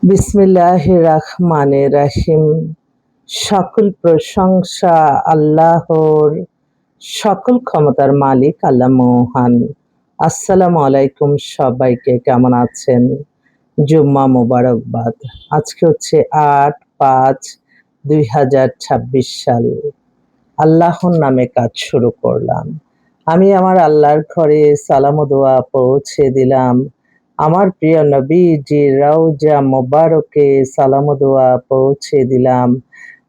বিসমিল্লাহির রহমানির রহিম। সকল প্রশংসা আল্লাহর, সকল ক্ষমতার মালিক আল্লাহ মহান। আসসালামু আলাইকুম, সবাইকে কেমন আছেন? জুম্মা মোবারকবাদ। আজকে হচ্ছে ৮/৫/২০২৬ সাল। আল্লাহর নামে কাজ শুরু করলাম। আমি আমার আল্লাহর ঘরে সালাম ও দোয়া পৌঁছে দিলাম। আমার প্রিয় নবীজির রওজা মোবারকে সালাম ও দোয়া পৌঁছে দিলাম।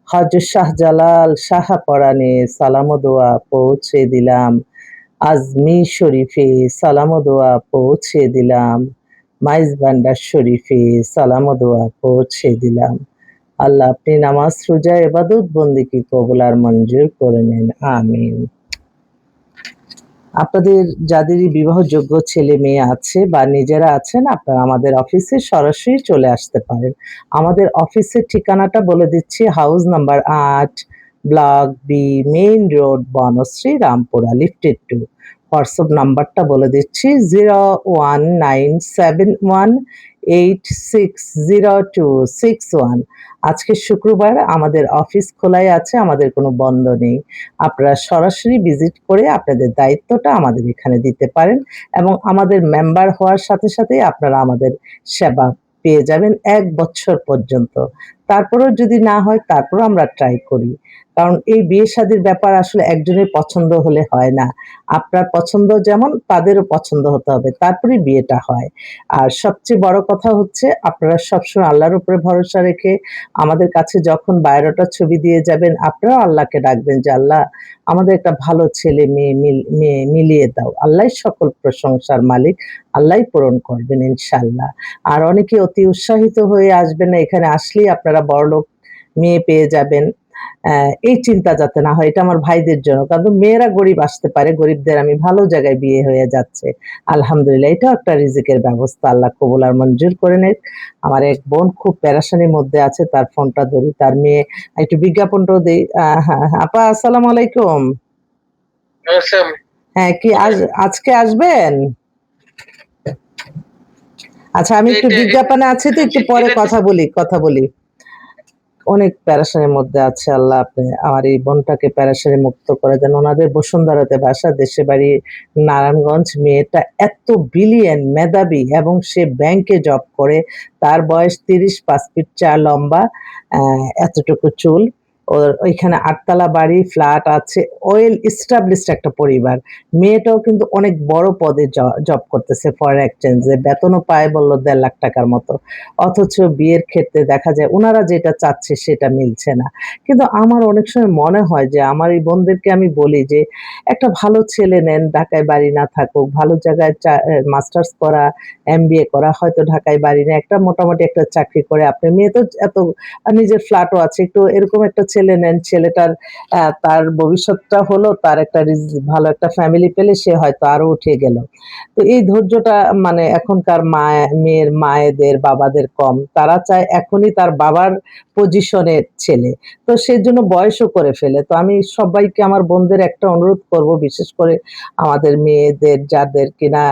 হযরত শাহজালাল শাহপরানে সালাম ও দোয়া পৌঁছে দিলাম। আজমির শরীফে সালাম ও দোয়া পৌঁছে দিলাম। মাইজভান্ডার শরীফে সালাম ও দোয়া পৌঁছে দিলাম। আল্লাহ আপনি নামাজ রোজা ইবাদত বন্দেগী কবুল আর মঞ্জুর করে নেন, আমিন। আপনাদের যাদেরই বিবাহযোগ্য ছেলে মেয়ে আছে বা নিজেরা আছেন, আপনারা আমাদের অফিসে সরাসরি চলে আসতে পারেন। আমাদের অফিসের ঠিকানাটা বলে দিচ্ছি, house number ৮, block B, main road, Banasree, Rampura, লিফটেড 2। হোয়াটসঅ্যাপ নাম্বারটা বলে দিচ্ছি 01971860261। আজকে শুক্রবার, আমাদের অফিস খোলাই আছে, আমাদের কোনো বন্ধ নেই। আপনারা সরাসরি ভিজিট করে আপনাদের দায়িত্বটা আমাদের এখানে দিতে পারেন এবং আমাদের মেম্বার হওয়ার সাথে সাথেই আপনারা আমাদের সেবা পেয়ে যাবেন ১ বছর পর্যন্ত। তারপরেও যদি না হয়, তারপরেও আমরা ট্রাই করি। কারণ এই বিয়ে-শাদীর ব্যাপার আসলে একজনের পছন্দ হলে হয় না। আপনার পছন্দ যেমন, তাদেরও পছন্দ হতে হবে। তারপরেই বিয়েটা হয়। আর সবচেয়ে বড় কথা হচ্ছে, আপনারা সবসময় আল্লাহর উপরে ভরসা রেখে আমাদের কাছে যখন বায়োডাটার ছবি দিয়ে যাবেন, আপনারাও আল্লাহকে ডাকবেন যে, "আল্লাহ, আমাদের একটা ভালো ছেলে মেয়ে মিলিয়ে দাও।" আল্লাহই সকল প্রশংসার মালিক। আল্লাহই পূরণ করবেন ইনশাআল্লাহ। আর অনেকে অতি উৎসাহিত হয়ে আসবেন না, এখানে আসলেই আপনারা বড়লোক মেয়ে পেয়ে যাবেন। এই চিন্তা যাতে না হয়, এটা আমার ভাইদের জন্য। কারণ মেয়েরা গরিব আসতে পারে, গরিবদের আমি ভালো জায়গায় বিয়ে হয়ে যাচ্ছে। আলহামদুলিল্লাহ, এটাও একটা রিজিকের ব্যবস্থা। আল্লাহ কবুল আর মঞ্জুর করে নেক। আমার এক বোন খুব পেরেশানির মধ্যে আছে, তার ফোনটা ধরি। তার মেয়ে, একটু বিজ্ঞাপনটাও দেই। হ্যাঁ, আপা আসসালামু আলাইকুম। আচ্ছা, হ্যাঁ, কি আজকে আসবেন? আচ্ছা, আমি একটু বিজ্ঞাপনে আছি তো, একটু পরে কথা বলি। অনেক পেরেশানির মধ্যে আছে। আল্লাহ আপনি আমার এই বোনটাকে পেরেশানি মুক্ত করে দেন। ওনাদের বসুন্ধরাতে বাসা, দেশে বাড়ি নারায়ণগঞ্জ। মেয়েটা এত ব্রিলিয়ান্ট, মেধাবী এবং সে ব্যাংকে জব করে। তার বয়স ৩০, ৫ ফিট ৪ লম্বা, এতটুকু চুল। ওর ওইখানে ৮ তলা বাড়ি, ফ্ল্যাট আছে, ওয়েল এস্টাবলিশড একটা পরিবার। মেয়েটাও কিন্তু অনেক বড় পদে জব করতেছে ফরেন এক্সচেঞ্জে। বেতনও পায় বলল ১.৫ লাখ টাকার মতো। অথচ বিয়ের ক্ষেত্রে দেখা যায় উনারা যেটা চাচ্ছে সেটা মিলছে না। কিন্তু আমার অনেক সময় মনে হয় যে, আমার এই বোনদেরকে আমি বলি যে, একটা ভালো ছেলে নেন, ঢাকায় বাড়ি না থাকুক, ভালো জায়গায় মাস্টার্স করা, এমবিএ করা, হয়তো ঢাকায় বাড়ি নেই, একটা মোটামুটি একটা চাকরি করে, আপনার মেয়ে তো এত নিজের ফ্ল্যাটও আছে, একটু এরকম একটা ছেলে নেন, ছেলেটার তার ভবিষ্যৎটা হলো, তার একটা ভালো একটা ফ্যামিলি পেলে সে হয়তো আরো উঠে গেল। তো এই ধৈর্যটা মানে এখনকার মেয়ের মায়েদের, বাবাদের কম। তারা চায় এখনই তার বাবার পজিশনের ছেলে। তো সেজন্য বয়সও করে ফেলে। তো আমি সবাইকে, আমার বোনদের একটা অনুরোধ করব, বিশেষ করে আমাদের মেয়েদের যাদের কিনা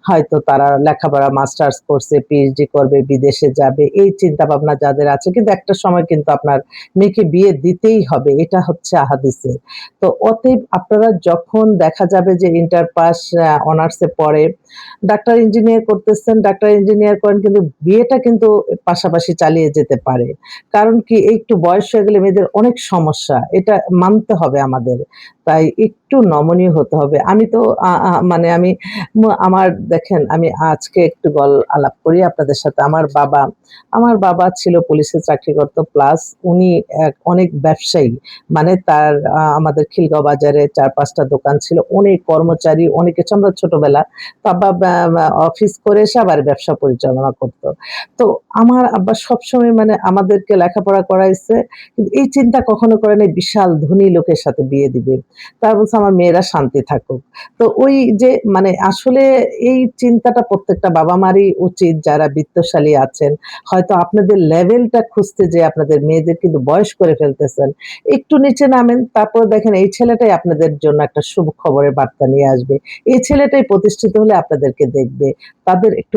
হয়তো তারা লেখাপড়া মাস্টার্স করছে, পিএইচডি করবে, বিদেশে যাবে, এই চিন্তাভাবনা যাদের আছে, কিন্তু একটা সময় কিন্তু আপনার মেয়েকে বিয়ে দিতেই হবে। এটা হচ্ছে হাদিসে। তো অতএব আপনারা যখন দেখা যাবে যে ইন্টার পাস, অনার্সে পড়ে, ডাক্তার ইঞ্জিনিয়ার করতেছেন, ডাক্তার ইঞ্জিনিয়ার করেন, কিন্তু বিয়েটা কিন্তু পাশাপাশি চালিয়ে যেতে পারে। কারণ কি, একটু বয়স হয়ে গেলে মেয়েদের অনেক সমস্যা। এটা মানতে হবে আমাদের। তাই একটু নমনীয় হতে হবে। আমি তো আ আ মানে আমি আমার দেখেন, আমি আজকে একটু আলাপ করি আপনাদের সাথে। আমার বাবা ছিল পুলিশে চাকরি করত, প্লাস উনি অনেক ব্যবসায়ী। মানে তার আমাদের খিলগাঁও বাজারে ৪-৫ টা দোকান ছিল। অনেক কর্মচারী, অনেক কিছু। আমরা ছোটবেলা তো আব্বা অফিস করে এসে আবার ব্যবসা পরিচালনা করত। তো আমার আব্বা সবসময় মানে আমাদেরকে লেখাপড়া করাইছে। কিন্তু এই চিন্তা কখনো করে নাই বিশাল ধনী লোকের সাথে বিয়ে দিবে। তারা বলছে আমার মেয়েরা শান্তি থাকুক। তো ওই যে মানে আসলে এই চিন্তাটা প্রত্যেকটা বাবা-মারই উচিত, যারা বিত্তশালী আছেন। হয়তো আপনাদের লেভেলটা খুঁজতে যেয়ে আপনাদের মেয়েদের কিন্তু বয়স করে ফেলতেছেন। করতেছেন। একটু নিচে নামেন, তারপর দেখেন এই ছেলেটাই আপনাদের জন্য একটা শুভ খবরের বার্তা নিয়ে আসবে। এই ছেলেটাই প্রতিষ্ঠিত হলে আপনাদেরকে দেখবে। তাদের একটু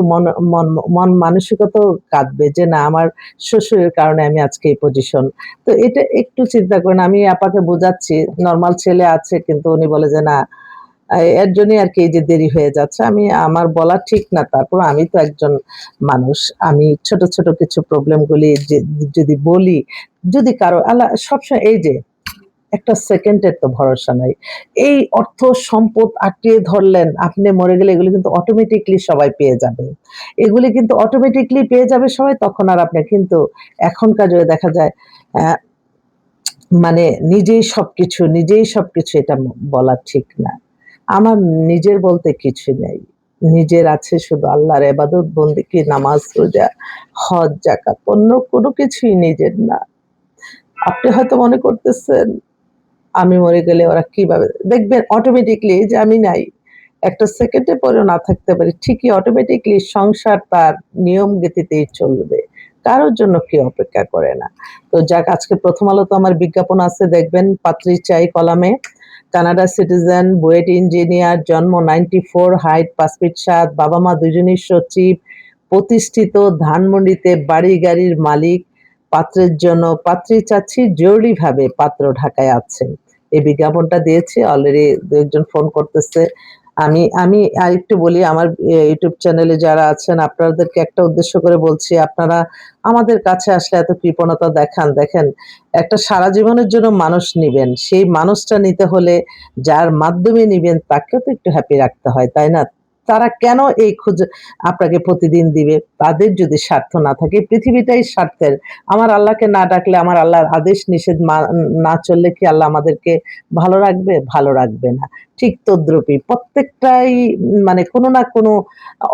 মন মানসিকতাও কাঁদবে যে না আমার শ্বশুরের কারণে আমি আজকে এই পজিশন। তো এটা একটু চিন্তা করেন। আমি আপাকে বোঝাচ্ছি, নরমাল ছেলে আছে কিন্তু উনি বলে যে না এর জন্যই আরকি এই যে দেরি হয়ে যাচ্ছে। আমার বলা ঠিক না। তারপরও আমি তো একজন মানুষ। আমি ছোট, ছোট কিছু প্রবলেম গুলি যদি বলি, যদি কারো আল্লাহ সবসময় এই যে একটা সেকেন্ডের তো ভরসা নাই। এই অর্থ সম্পদ আঁকড়িয়ে ধরলেন, আপনি মরে গেলে এগুলো কিন্তু অটোমেটিক্যালি সবাই পেয়ে যাবে। এগুলি কিন্তু অটোমেটিক্যালি পেয়ে যাবে সবাই, তখন আর আপনি কিন্তু এখনকার যুগে দেখা যায় অ্যা মানে নিজেই সবকিছু এটা বলা ঠিক না। আমার নিজের বলতে কিছু নেই। নিজের আছে শুধু আল্লাহর ইবাদত বন্দেগি, নামাজ, রোজা, হজ, যাকাত। অন্য কোনো কিছুই নিজের না। আপনি হয়তো মনে করতেছেন আমি মরে গেলে ওরা কিভাবে দেখবেন অটোমেটিক্যালি যে আমি নাই। একটা সেকেন্ডের পরেও না থাকতে পারি। ঠিকই অটোমেটিক্যালি সংসার তার নিয়ম গতিতেই চলবে। কারোর জন্য কেউ অপেক্ষা করে না। তো যাক আজকে 'প্রথম আলোতে' আমার বিজ্ঞাপন আছে দেখবেন, পাত্রী চাই কলামে। কানাডা সিটিজেন, বুয়েট ইঞ্জিনিয়ার, জন্ম 94, হাইট ৫ ফিট ৭, বাবা-মা দুজনেই সচিব, প্রতিষ্ঠিত, ধানমন্ডিতে বাড়ি-গাড়ির মালিক। পাত্রের জন্য পাত্রী চাচ্ছি জরুরিভাবে, পাত্র ঢাকায় আছেন। এই বিজ্ঞাপনটা দিয়েছি অলরেডি ২-১ জন ফোন করতেছে। আমি আমি আরেকটু বলি আমার ইউটিউব চ্যানেলে যারা আছেন আপনাদেরকে একটা উদ্দেশ্য করে বলছি, আপনারা আমাদের কাছে আসলে এত কৃপণতা দেখান। দেখেন একটা সারা জীবনের জন্য মানুষ নিবেন। সেই মানুষটা নিতে হলে যার মাধ্যমে নিবেন তাকেও তো একটু হ্যাপি রাখতে হয়, তাই না? তারা কেন এই আপনাকে প্রতিদিন দিবে? তাদের যদি স্বার্থ না থাকে, পৃথিবীটাই স্বার্থের। আমার আল্লাহকে না ডাকলে, আমার আল্লাহর আদেশ নিষেধ না চললে কি আল্লাহ আমাদেরকে ভালো রাখবে? ভালো রাখবে না। ঠিক তদ্রূপই প্রত্যেকটাই মানে কোনো না কোনো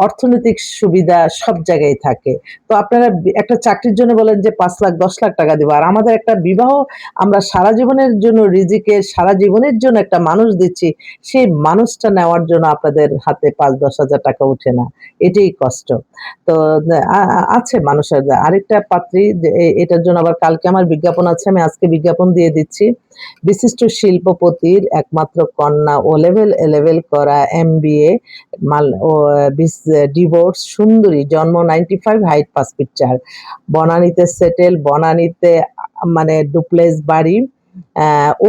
অর্থনৈতিক সুবিধা সব জায়গায় থাকে। তো আপনারা একটা চাকরির জন্য বলেন যে ৫ লাখ ১০ লাখ টাকা দিব। আর আমাদের একটা বিবাহ আমরা সারা জীবনের জন্য রিজিকের সারা জীবনের জন্য একটা মানুষ দিচ্ছি। সেই মানুষটা নেওয়ার জন্য আপনাদের হাতে ৫-১০ হাজার টাকা ওঠে না। এটাই কষ্ট। তো আছে মানুষের আরেকটা পাত্রী যে এটার জন্য আবার কালকে আমার বিজ্ঞাপন আছে। আমি আজকে বিজ্ঞাপন দিয়ে দিচ্ছি। বিশিষ্ট শিল্পপতির একমাত্র কন্যা ও লেভেল এ-লেভেল করা এমবিএ মাল ও ডিভোর্স সুন্দরী, জন্ম 95, হাইট ৫ ফিট ৪। বনানীতে সেটেল, বনানীতে মানে ডুপ্লেক্স বাড়ি।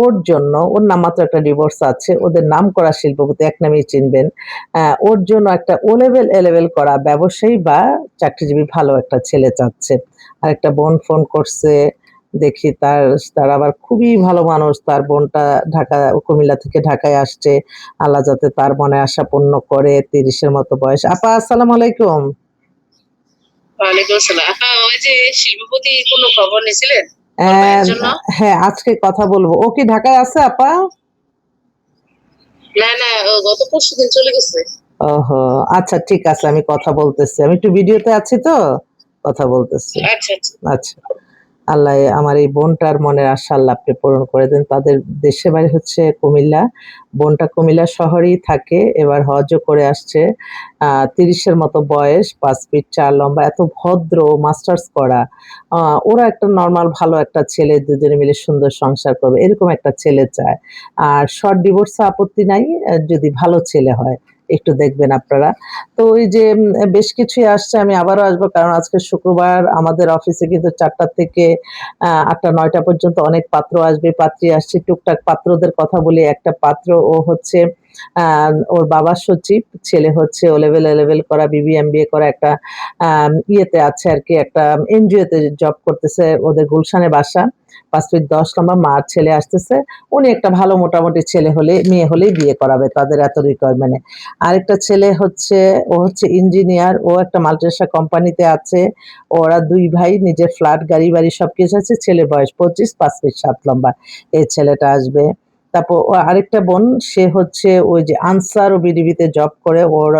ওর জন্য ওর নামমাত্র একটা ডিভোর্স আছে। ওদের নামকরা শিল্পপতি, এক নামেই চিনবেন। ওর জন্য একটা ও লেভেল, এ লেভেল করা ব্যবসায়ী বা চাকরিজীবী ভালো একটা ছেলে চাচ্ছে। আরেকটা বোন ফোন করছে। দেখি তার আবার খুবই ভালো মানুষ। তার বোনটা কুমিল্লা থেকে ঢাকায় আসছে। আল্লাহ যাতে তার মনে আশা পূর্ণ করে। ৩০ এর মতো বয়স। আপা আসসালামু আলাইকুম। ওয়ালাইকুম আসসালাম। আপা ওই যে শিল্পপতি কোনো খবর নিছিলেন ওর অ্যা ভাইয়ের জন্য? হ্যাঁ, আজকে কথা বলব। ও কি ঢাকায় আছে আপা? না, না, ও গত পরশুদিন চলে গেছে। ওহো! আচ্ছা ঠিক আছে আমি কথা বলতেছি। আমি একটু ভিডিওতে আছি তো, কথা বলতেছি। আচ্ছা, আচ্ছা। আচ্ছা। আল্লাহ আমার এই বোনটার মনের আশা আল্লাহ আপনি পূরণ করে দেন। তাদের দেশের বাড়ি হচ্ছে কুমিল্লা। বোনটা কুমিল্লা শহরেই থাকে। এবার হজও করে আসছে। ৩০ এর মতো বয়স, ৫ ফিট ৪ লম্বা। এত ভদ্র, মাস্টার্স করা। আ ওরা একটা নরমাল ভালো একটা ছেলে, দুজনে মিলে সুন্দর সংসার করবে। এরকম একটা ছেলে চায়। আর শর্ট ডিভোর্স এ আপত্তি নাই, যদি ভালো ছেলে হয়। একটু দেখবেন আপনারা। তো ওই যে বেশ কিছুই আসছে। আমি আবারও আসবো কারণ আজকে শুক্রবার আমাদের অফিসে কিন্তু ৪টা থেকে ৮টা-৯টা পর্যন্ত অনেক পাত্র আসবে, পাত্রী আসছে। টুকটাক পাত্রদের কথা বলি। একটা পাত্র ও হচ্ছে আ ওর বাবা সচিব, ছেলে হচ্ছে ও লেভেল, এ লেভেল করা বিবি-এমবিএ করা একটা ইয়েতে আছে আরকি একটা এনজিওতে জব করতেছে। ওদের গুলশানে বাসা। ৫ ফিট ১০ লম্বা, মার ছেলে আসতেছে। উনি একটা ভালো মোটামুটি মেয়ে হলেই বিয়ে করাবে তাদের এত রিকোয়ারমেন্ট এ। আরেকটা ছেলে হচ্ছে ও হচ্ছে ইঞ্জিনিয়ার। ও একটা মাল্টিনেশনাল কোম্পানিতে আছে। ওরা ২ ভাই নিজের ফ্ল্যাট, গাড়ি-বাড়ি সবকিছু আছে। ছেলের বয়স ২৫, ৫ ফিট ৭ লম্বা। এই ছেলেটা আসবে। তারপর ও আরেকটা বোন সে হচ্ছে ওই যে আনসার ও বিডিবিতে জব করে। ওর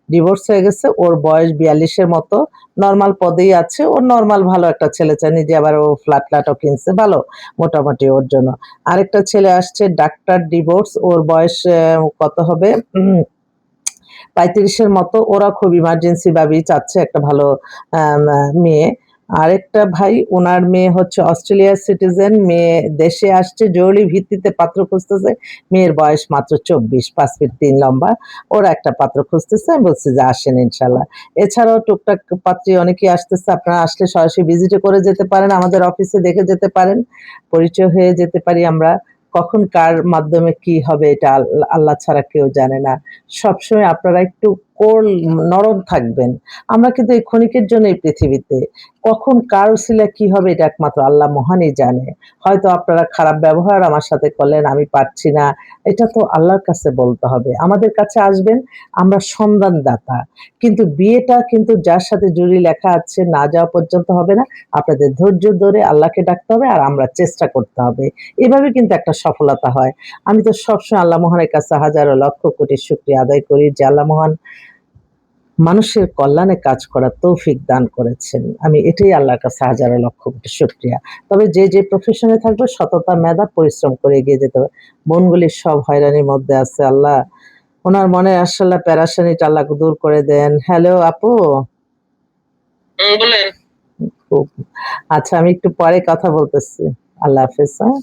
ডিভোর্স হয়ে গেছে। ওর বয়স ৪২ এর মতো। নরমাল পদেই আছে। ও নরমাল ভালো একটা ছেলে চায়। নিজে আবার ও ফ্ল্যাট-ট্যাটও কিনছে। ভালো মোটামুটি ওর জন্য। আরেকটা ছেলে আসছে ডাক্তার, ডিভোর্স। ওর বয়স কত হবে? ৩৫ এর মতো। ওরা খুব ইমার্জেন্সি ভাবেই চাচ্ছে একটা ভালো মেয়ে। আরেকটা ভাই ওনার মেয়ে হচ্ছে অস্ট্রেলিয়ার সিটিজেন, মেয়ে দেশে আসছে জরুরি ভিত্তিতে পাত্র খুঁজতেছে। মেয়ের বয়স মাত্র 24, 5 ফিট 3 লম্বা। ওরা একটা পাত্র খুঁজতেছে। আমি বলছি যে আসেন ইনশাআল্লাহ। এছাড়াও টুকটাক পাত্রী অনেকেই আসতেছে। আপনারা আসলে সরাসরি ভিজিটও করে যেতে পারেন। আমাদের অফিসে দেখে যেতে পারেন। পরিচয় হয়ে যেতে পারি আমরা। কখন কার মাধ্যমে কি হবে এটা আল্লাহ ছাড়া কেউ জানে না। সবসময় আপনারা একটু নরম থাকবেন। আমরা কিন্তু এই ক্ষণিকের জন্য এই পৃথিবীতে। কখন কার উসিলায় কি হবে এটা একমাত্র আল্লাহ মহানই জানে। হয়তো আপনারা খারাপ ব্যবহার আমার সাথে করলেন, আমি পারছি না। এটা তো আল্লাহর কাছে বলতে হবে। আমাদের কাছে আসবেন, আমরা সন্ধানদাতা। কিন্তু বিয়েটা কিন্তু যার সাথে জুড়ি লেখা আছে না যাওয়া পর্যন্ত হবে না। আপনাদের ধৈর্য ধরে আল্লাহকে ডাকতে হবে আর আমরা চেষ্টা করতে হবে। এভাবে কিন্তু একটা সফলতা হয়। আমি তো সবসময় আল্লাহ মহানের কাছে হাজারো লক্ষ কোটি শুকরিয়া আদায় করি যে আল্লাহ মহান মানুষের কল্যাণে কাজ করার তৌফিক দান করেছেন। আমি এটাই আল্লাহর কাছে হাজারো লক্ষ কোটি শুকরিয়া। তবে যে প্রফেশনে থাকবে সততা, মেধা, পরিশ্রম করে এগিয়ে যেতে হবে। মনগুলি সব হয়রানির মধ্যে আছে আল্লাহ। উনার মনে আসলে পেরেশানিটা আল্লাহ দূর করে দেন। হ্যালো আপু। বলেন। খুব আচ্ছা আমি একটু পরে কথা বলতেছি। আল্লাহ হাফেজ। হ্যাঁ?